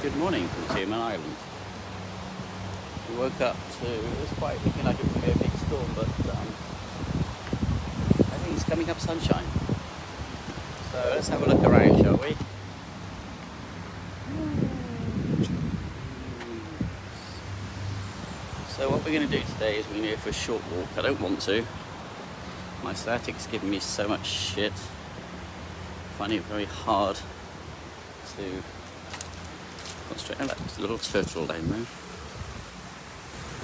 Good morning from Tioman Island. We woke up to, it was quite looking like it was going to be a big storm, but I think it's coming up sunshine. So let's have a look around, shall we? So what we're going to do today is we're going to go for a short walk. I don't want to. My sciatic's giving me so much shit. I find it very hard to concentrate. Oh, there's a little turtle down there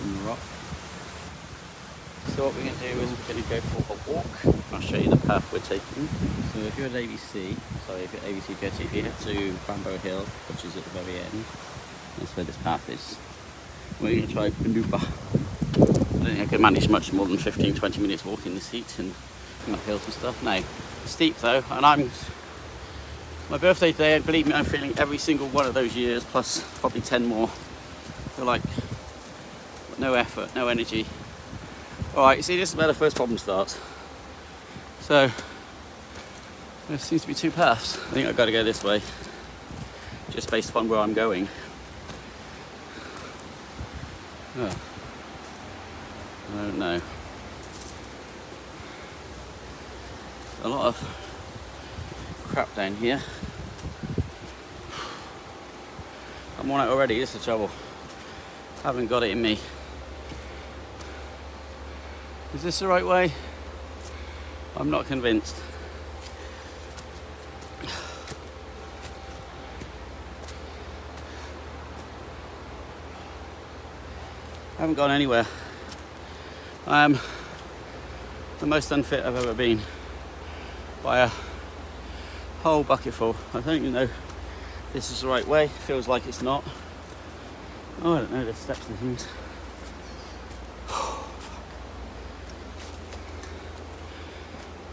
on the rock. So what we're going to do is we're going to go for a walk. I'll show you the path we're taking. So if you're at ABC, sorry, if you're at ABC Jetty, if you head to Bamboo Hill, which is at the very end, that's where this path is. We're going to try Panuba. I don't think I can manage much more than 15-20 minutes walking this heat and up hills and stuff. No, it's steep though, and my birthday today, and believe me, I'm feeling every single one of those years, plus probably 10 more. I feel like no effort, no energy. Alright, you see, this is where the first problem starts. So, there seems to be two paths. I think I've got to go this way, just based upon where I'm going. Oh. I don't know. A lot of crap down here. I'm on it already, this is the trouble. Haven't got it in me. Is this the right way? I'm not convinced. I haven't gone anywhere. I am the most unfit I've ever been by a whole bucketful. I don't even know if this is the right way. Feels like it's not. Oh, I don't know, there's steps and things.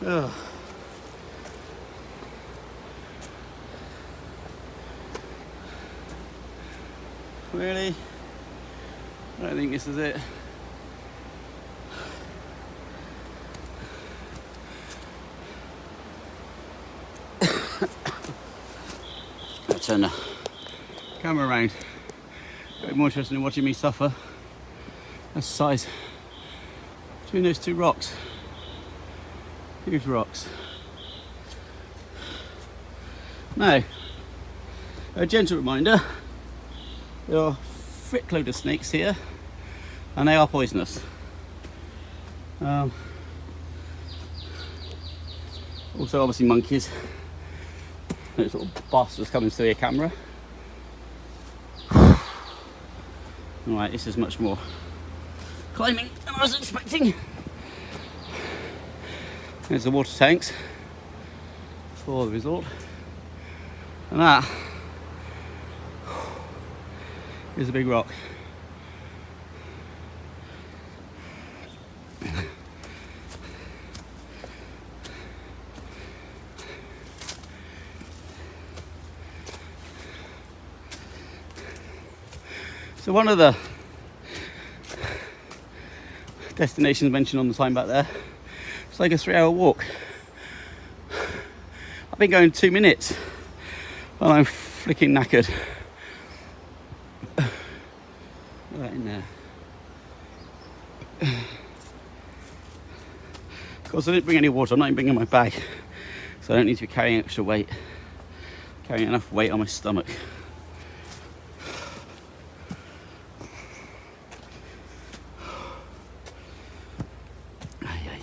Oh. Really? I don't think this is it. I'll turn the camera around. A bit more interested in watching me suffer. That's the size between those two rocks. Huge rocks. Now, a gentle reminder, there are a thick load of snakes here, and they are poisonous. Also, obviously, monkeys. Those little bastards coming through your camera. Alright, this is much more climbing than I was expecting. There's the water tanks for the resort, and that is a big rock. So one of the destinations mentioned on the sign back there, it's like a 3-hour walk. I've been going 2 minutes and I'm flicking knackered. Right in there. Of course, I didn't bring any water. I'm not even bringing my bag, so I don't need to be carrying extra weight. Carrying enough weight on my stomach.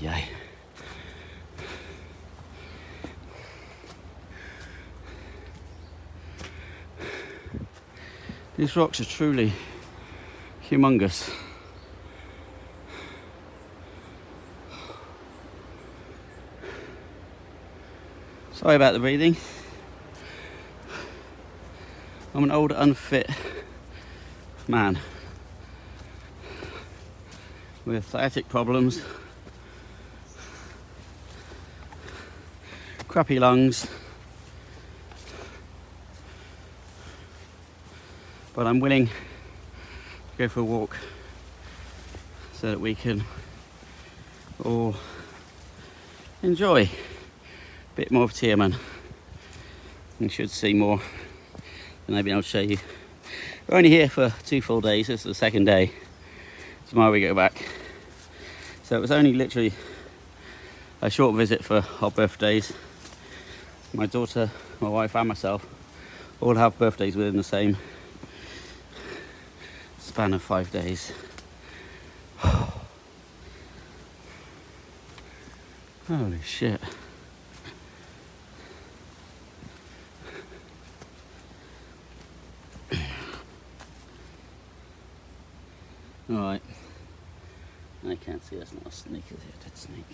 Ay. These rocks are truly humongous. Sorry about the breathing. I'm an old unfit man with sciatic problems, crappy lungs, but I'm willing to go for a walk so that we can all enjoy a bit more of Tioman. You should see more than I've been able to show you We're only here for 2 full days. This is the second day. Tomorrow we go back. So it was only literally a short visit for our birthdays. My daughter, my wife and myself all have birthdays within the same span of 5 days. Holy shit. Alright. I can't see, that's not a snake, is it? A dead snake.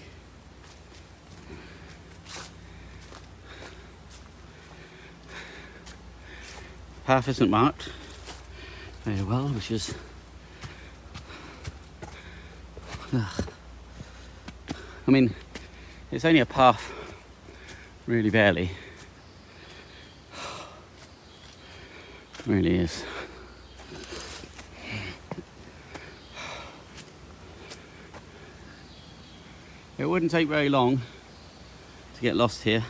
Path isn't marked very well, which is I mean, it's only a path, really barely. It really is. It wouldn't take very long to get lost here.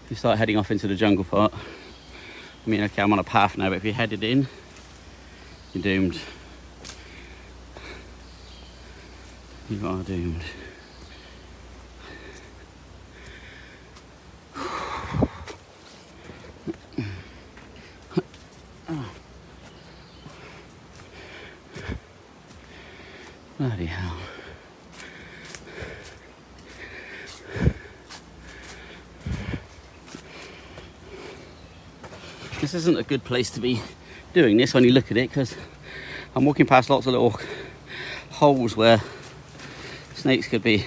If you start heading off into the jungle part. I mean, okay, I'm on a path now, but if you're headed in, you're doomed. You are doomed. Bloody hell. This isn't a good place to be doing this when you look at it, because I'm walking past lots of little holes where snakes could be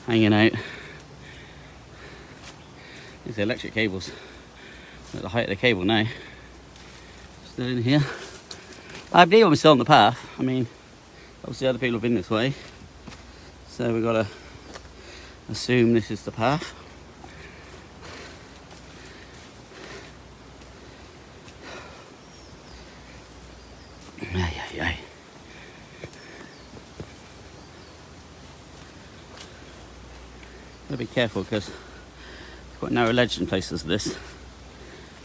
hanging out. There's the electric cables at the height of the cable now. Still in here. I believe I'm still on the path. I mean, obviously other people have been this way, so we've got to assume this is the path. Gotta be careful because it's quite narrow ledge in places like this.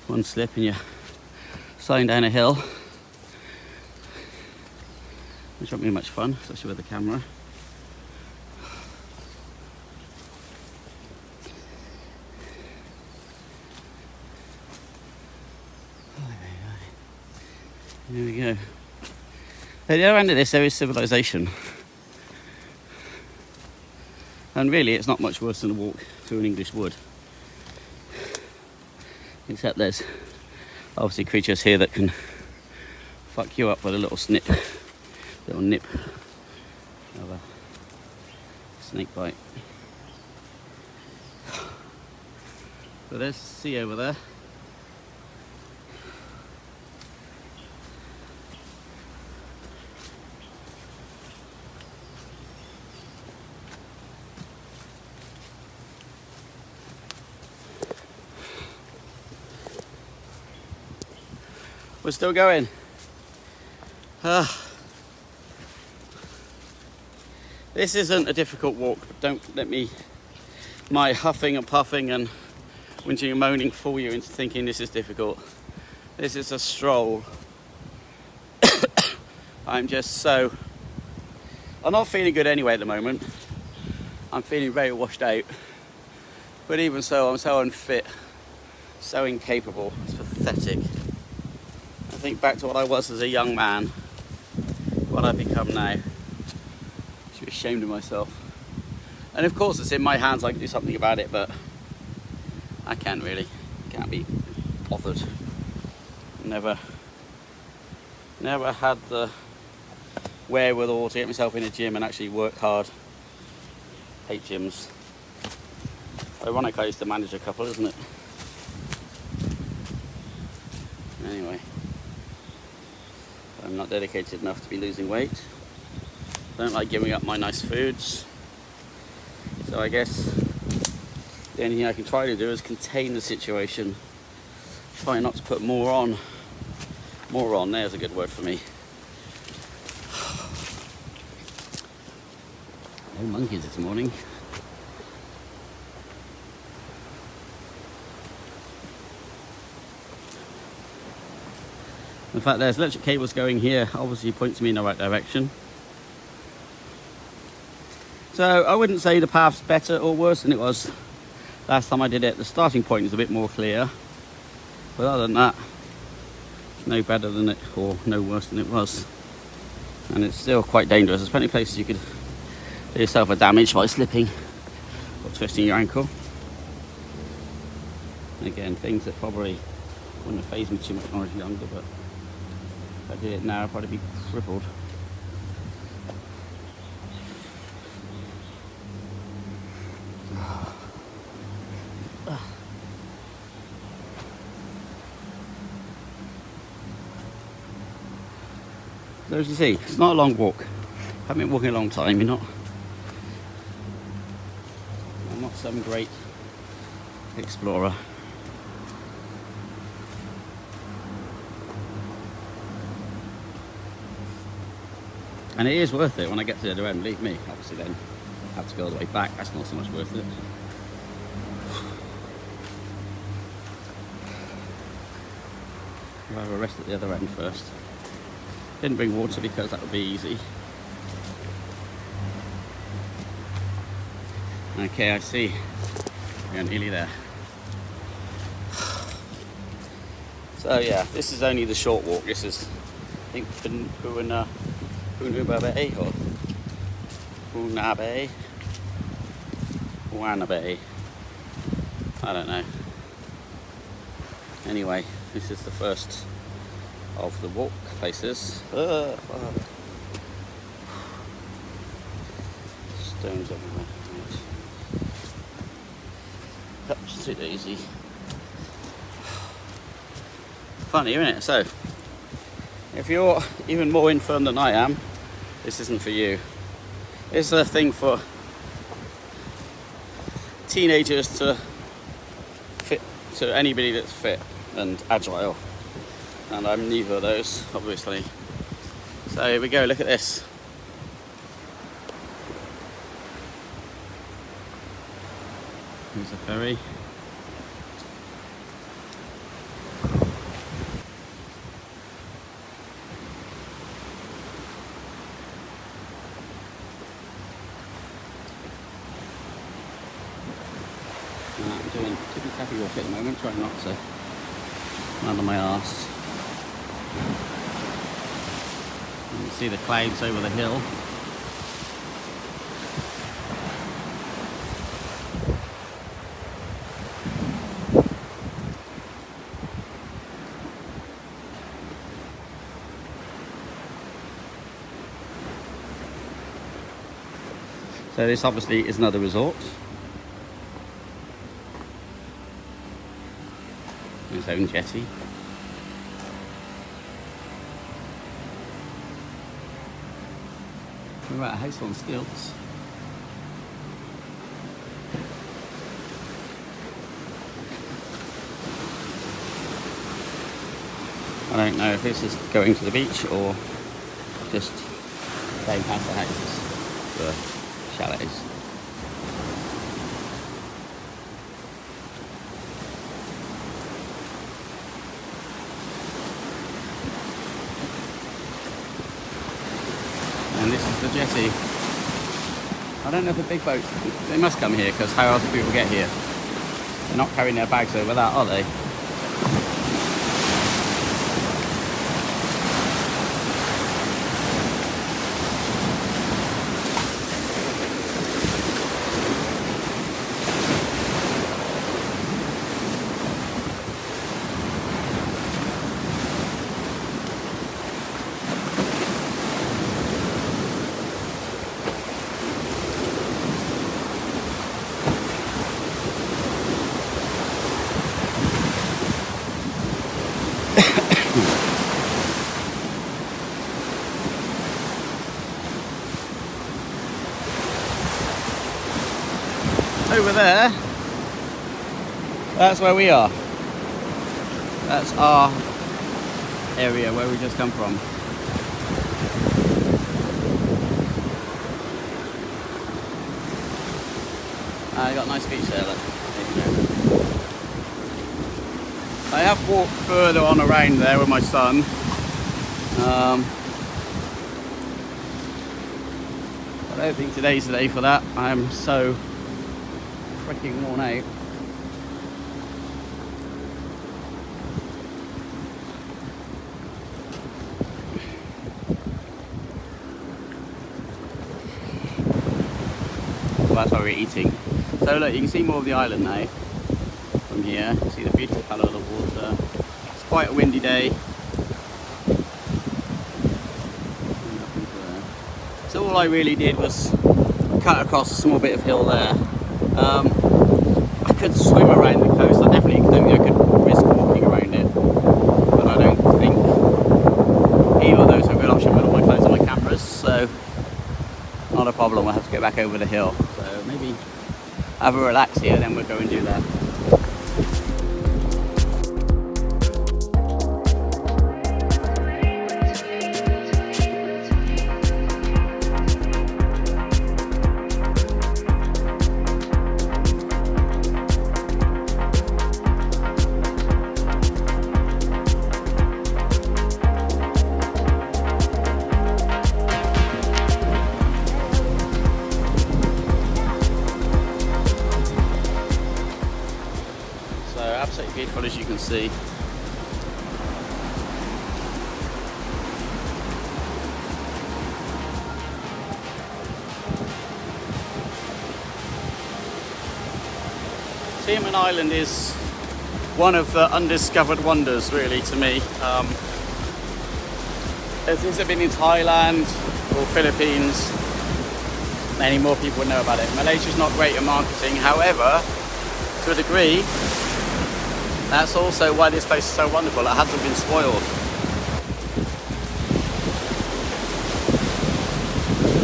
One slip and you're sliding down a hill, which won't be much fun, especially with the camera. Here we go. At the other end of this there is civilization. And really it's not much worse than a walk through an English wood. Except there's obviously creatures here that can fuck you up with a little nip of a snake bite. So there's the sea over there. We're still going. This isn't a difficult walk, but don't let my huffing and puffing and whinging and moaning fool you into thinking this is difficult. This is a stroll. I'm not feeling good anyway at the moment. I'm feeling very washed out. But even so, I'm so unfit, so incapable. It's pathetic. I think back to what I was as a young man, what I've become now. I should be ashamed of myself. And of course it's in my hands, I can do something about it, but I can't really. Can't be bothered. Never had the wherewithal to get myself in a gym and actually work hard. Hate gyms. Ironic, I used to manage a couple, isn't it? Anyway. I'm not dedicated enough to be losing weight. Don't like giving up my nice foods. So I guess the only thing I can try to do is contain the situation. Try not to put more on. More on, there's a good word for me. No monkeys this morning. In fact, there's electric cables going here, obviously points me in the right direction. So I wouldn't say the path's better or worse than it was last time I did it. The starting point is a bit more clear, but other than that, it's no better than it or no worse than it was. And it's still quite dangerous. There's plenty of places you could do yourself a damage by slipping or twisting your ankle. And again, things that probably wouldn't have fazed me too much when I was younger, but if I did it now, I'd probably be crippled. So as you see, it's not a long walk. I haven't been walking a long time, I'm not some great explorer. And it is worth it when I get to the other end, believe me. Obviously then I have to go all the way back, that's not so much worth it. I'll have a rest at the other end first. Didn't bring water because that would be easy. Okay, I see. We're nearly there. So yeah, this is only the short walk. This is, I think, Panuba Bay or Punabe, Wanabe. I don't know. Anyway, this is the first of the walk places. Stones everywhere. Upsy daisy. Funny, isn't it? So, if you're even more infirm than I am, this isn't for you. It's a thing for teenagers to fit to anybody that's fit and agile. And I'm neither of those, obviously. So here we go, look at this. Here's a ferry. I'm doing tippy tappy walk at the moment, trying not to land on my arse. You can see the clouds over the hill. So this obviously is another resort. Its own jetty. We're at a house on stilts. I don't know if this is going to the beach or just going past the houses, the chalets. And this is the jetty. I don't know if the big boats, they must come here because how else do people get here? They're not carrying their bags over that, are they? Over there, that's where we are. That's our area where we just come from. I got a nice beach there, look. I have walked further on around there with my son, I don't think today's the day for that. I'm so freaking worn out. Well, that's why we're eating. So look, you can see more of the island now from here. You see the beautiful colour of the water. It's quite a windy day. So all I really did was cut across a small bit of hill there. I could swim around the coast. I definitely think I could risk walking around it, but I don't think either of those are a good option with all my clothes and my cameras. So not a problem. We'll have to get back over the hill. So maybe have a relax here, then we'll go and do that. Absolutely beautiful, as you can see. Tioman Island is one of the undiscovered wonders, really, to me. Since I've been in Thailand or Philippines, many more people would know about it. Malaysia's not great at marketing, however, to a degree, that's also why this place is so wonderful. It hasn't been spoiled.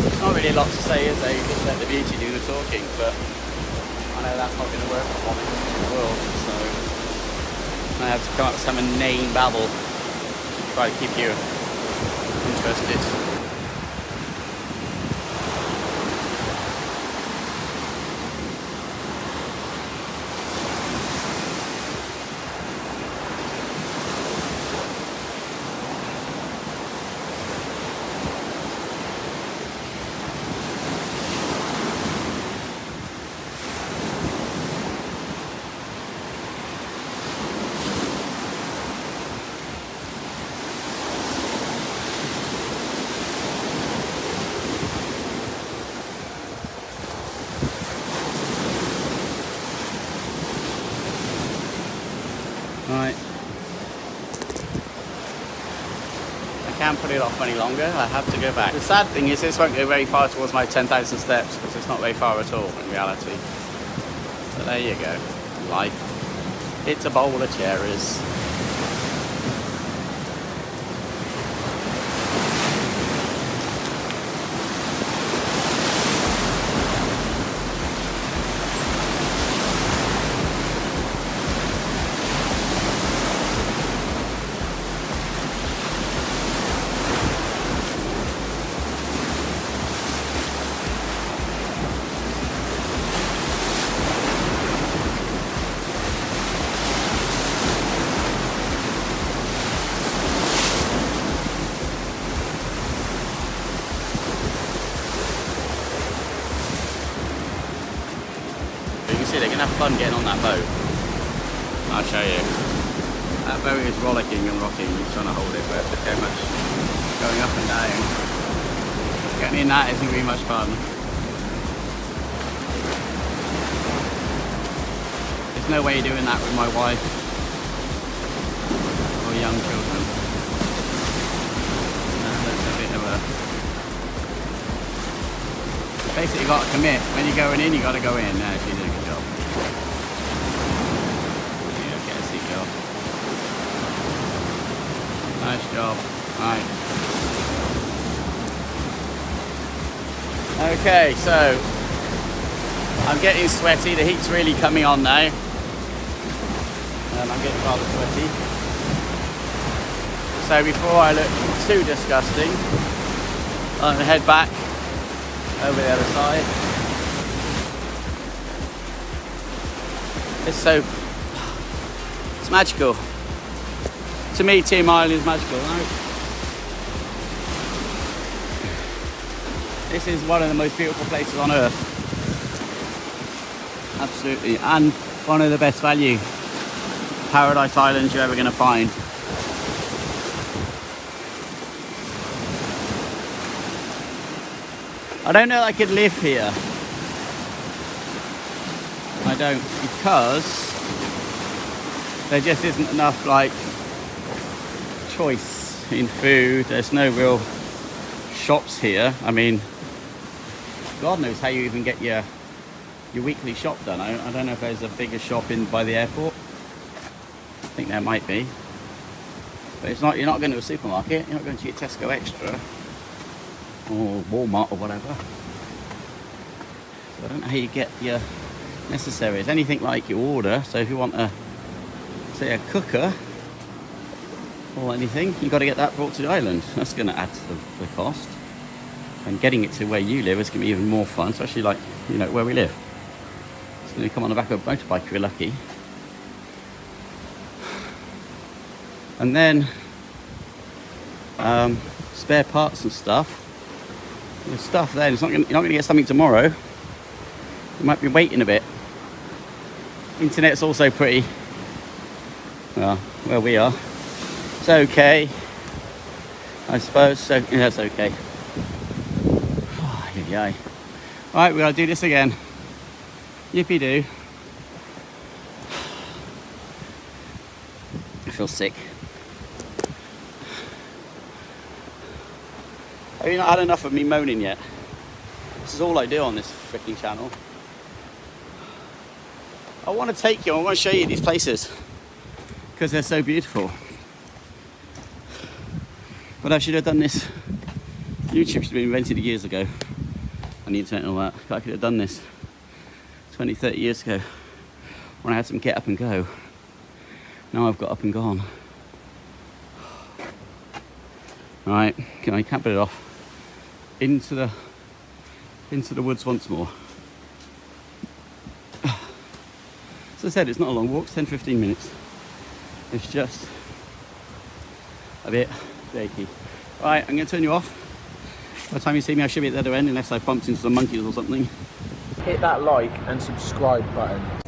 There's not really a lot to say, is there? You just let the beauty do the talking, but I know that's not going to work for one in the world, so I have to come up with some inane babble to try to keep you interested. Right. I can't put it off any longer. I have to go back. The sad thing is this won't go very far towards my 10,000 steps because it's not very far at all in reality. So there you go. Life. It's a bowl of cherries. They're going to have fun getting on that boat. I'll show you. That boat is rollicking and rocking. He's trying to hold it, but there's so much going up and down. Getting in that isn't going to be much fun. There's no way you're doing that with my wife or young children. That's a bit of a... Basically, you've got to commit. When you're going in, you've got to go in. Now, she's doing a good job. Yeah, get a seatbelt. Nice job. Right. Okay, so I'm getting sweaty. The heat's really coming on now. I'm getting rather sweaty. So before I look too disgusting, I'm going to head back over the other side. It's magical. To me, Tioman Island is magical, right? This is one of the most beautiful places on earth. Absolutely. And one of the best value paradise islands you're ever going to find. I don't know if I could live here. I don't, because there just isn't enough like choice in food. There's no real shops here. I mean, God knows how you even get your weekly shop done. I don't know if there's a bigger shop in by the airport. I think there might be, but it's not. You're not going to a supermarket. You're not going to your Tesco Extra or Walmart or whatever. So I don't know how you get your necessaries. Anything like you order. So if you want say a cooker or anything, you've got to get that brought to the island. That's going to add to the cost. And getting it to where you live is going to be even more fun, especially like, you know, where we live. So you come on the back of a motorbike if you're lucky. And then spare parts and stuff. There's stuff there. You're not going to get something tomorrow. You might be waiting a bit. Internet's also pretty, well, where we are. It's okay, I suppose. So yeah, that's okay. Yay. Alright, we're going to do this again. Yippee doo. I feel sick. Have you not had enough of me moaning yet? This is all I do on this freaking channel. I want to take you, I want to show you these places because they're so beautiful. But I should have done this. YouTube should have been invented years ago. On the internet and all that. I could have done this 20, 30 years ago when I had some get up and go. Now I've got up and gone. Right, I can't put it off. Into the woods once more. As I said, it's not a long walk, it's 10-15 minutes. It's just a bit shaky. Right, I'm going to turn you off. By the time you see me, I should be at the other end, unless I bumped into some monkeys or something. Hit that like and subscribe button